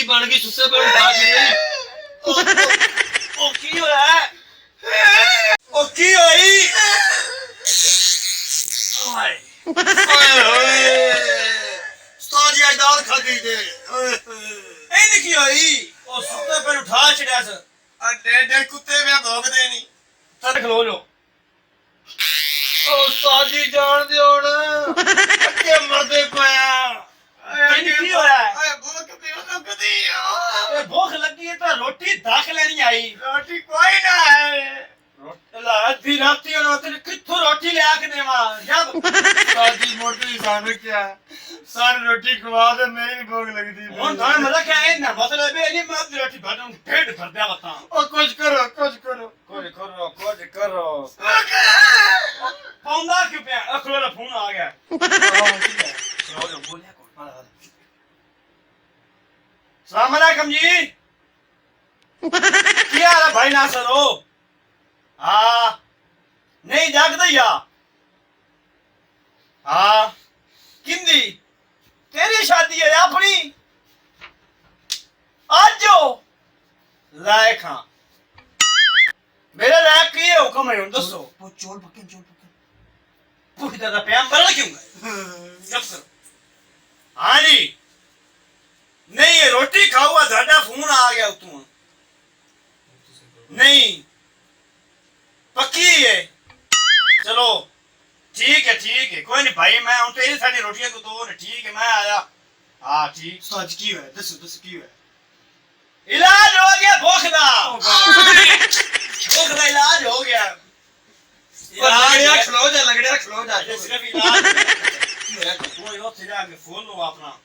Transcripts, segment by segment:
की बन गई सुसे पे उठा के ओ की होया ओ की होई ओए ओए उस्ताद जी दाल खा गई दे ए की होई ओ सुसे पे उठा छड़या स आ डेढ़ कुत्ते में भोगदे नहीं तड़ खलो लो ओ उस्ताद जी जान दियो ना अक्के मरदे पाया की होया भूख लगी है तो रोटी दाख लेनी आई रोटी कोई ना है अद्धी राती कित्थों रोटी ले आके देवा जब शादी मोटी सानू क्या सारी रोटी खवा दे मेरी भी भूख लगदी हुन थाने मजा क्या है ना मतलब है नहीं मैं रोटी भरन पेट भर दिया बता ओ कुछ करो पौंदा क्यों पे अखलो फोन आ गया चलो बोलिया कौन सलाम अलैकुम जी क्या हाल है भाई नासर हो हाँ नहीं जागदा या हाँ किंदी तेरी शादी है अपनी आज जो लायक हाँ मेरे लायक की है हुक्म है दसो चोल पक्के पूरी तरह प्याम बरल क्यों गए जब करो हाँ जी नहीं ये रोटी खाऊगा ज़्यादा फोन आ गया तू नहीं पक्की है चलो ठीक है कोई नहीं भाई मैं हूं तेरी सारी रोटियां को दो ने ठीक है मैं आया हाँ ठीक सच की है दस की है इलाज हो गया भूख दा इलाज हो गया लगड़िया खलो जा सिर्फ इलाज तू यो तेरा आगे फोन लो अपना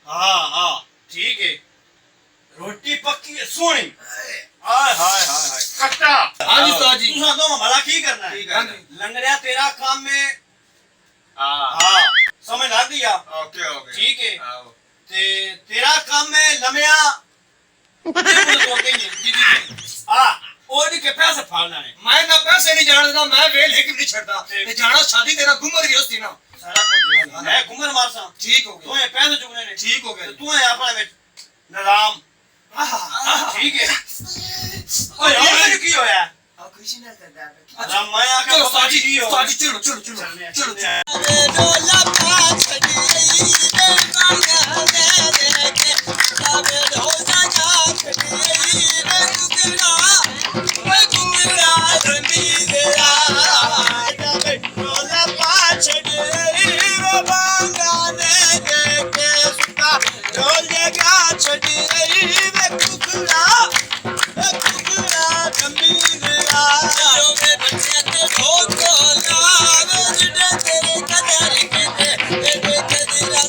हाँ ठीक है रोटी पक्की है सोनी हाय कट्टा हाँ जी उस्ताद जी तू तो भला की करना है लंगड़िया तेरा काम में हाँ समझ लग गया ओके ठीक है ते तेरा काम में लमया जी और के पैसे फाड़ना है मैं ना पैसे नहीं जानता मैं वेल लेके नहीं छड़ता ते जाना शादी तेरा घुमर गई होती ना सारा कुछ मैं घुमर मारसा ठीक हो गया तू पैसे चुकने ने ठीक हो गया तू है अपना नराम ठीक है ओए यार की होया खुशी ना करदा अच्छा मैं आके उस्ताद जी चलो डोला पाछ छड़ी दे कांगा दे के साबे रोजा जा छड़ी दे कुंगरा रमी देरा डोला पाछ छड़ी रो बांगा दे के सुता डोल जगा छड़ी दे कुंगरा रमी देरा जो में बच्चे ते भोग ला तेरे कदर के ते तेरा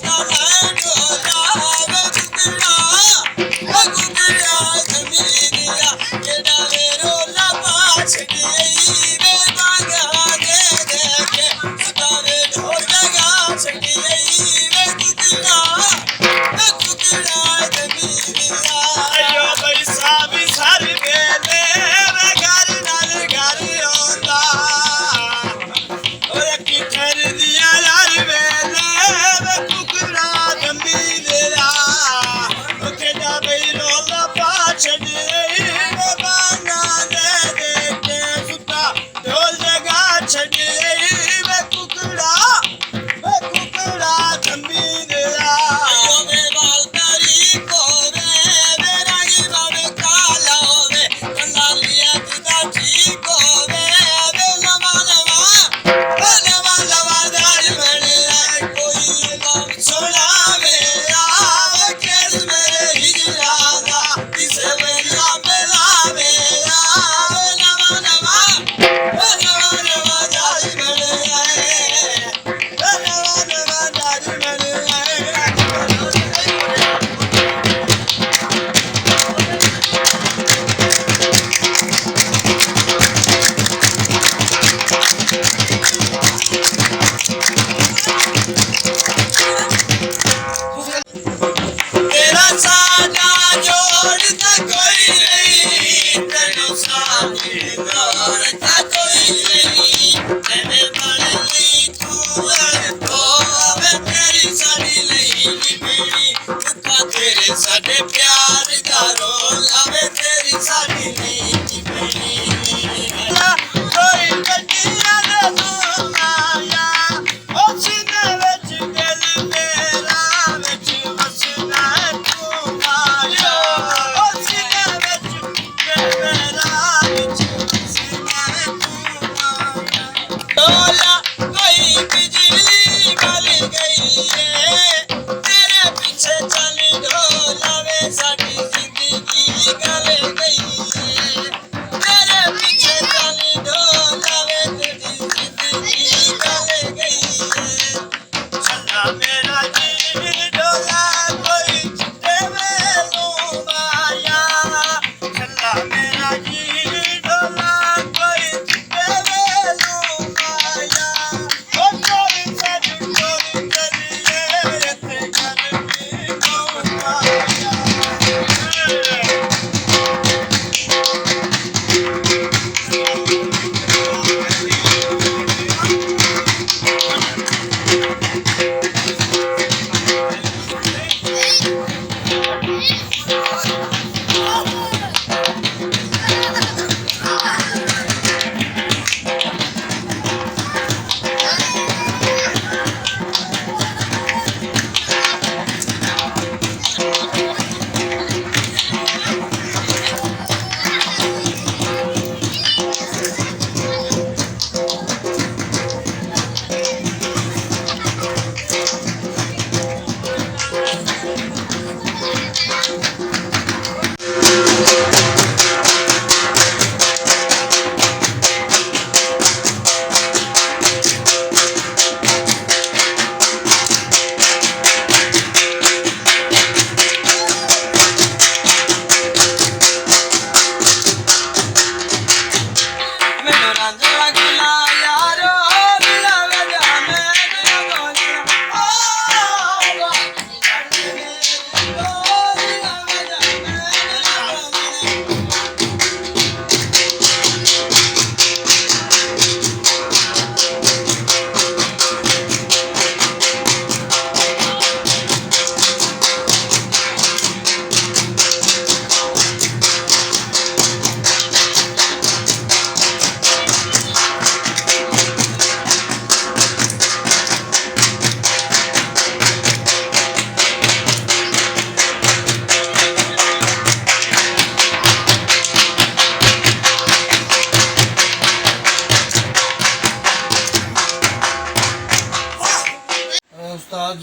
ਉਸਤਾਦ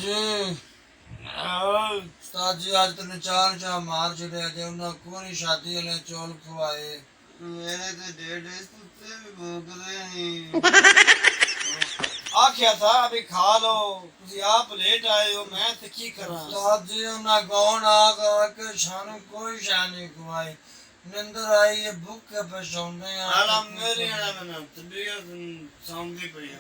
ਜੀ ਅੱਜ ਤੈਨੂੰ ਚਾਰ ਮਾਰ ਛੜਿਆ ਜੇ ਉਹਨਾਂ ਕੋਣੀ ਸ਼ਾਦੀ ਵਾਲੇ ਚੌਲ ਖਵਾਏ ਮੇਰੇ ਤੇ ਡੇਢ ਕੁੱਤੇ ਵੀ ਭੋਗਦੇ ਨਹੀਂ ਆਖਿਆ ਥਾ ਅਭੀ ਖਾ ਲੋ ਤੁਸੀਂ ਆਪ ਲੇਟ ਆਏ ਹੋ ਮੈਂ ਤੇ ਕੀ ਕਰਾਂ ਉਸਤਾਦ ਜੀ ਉਹਨਾਂ ਗੌਣ ਆ ਕੇ ਸਾਨੂੰ ਕੋਈ ਸ਼ਾਨ ਨਹੀਂ ਖਵਾਈ ਨਿੰਦਰ ਆਈ ਹੈ ਭੁੱਖ ਪਛਾਉਂਦੇ ਆ ਹਾਲਾ ਮੇਰੇ ਨਾਲ ਮੈਂ ਤਬੀਅਤ ਸੌਂਦੀ ਪਈ ਹੈ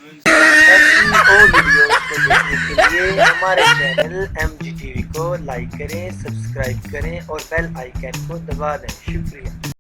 ऐसी और वीडियोस को देखने के लिए हमारे चैनल MGTV को लाइक करें, सब्सक्राइब करें और बेल आइकन को दबा दें। शुक्रिया।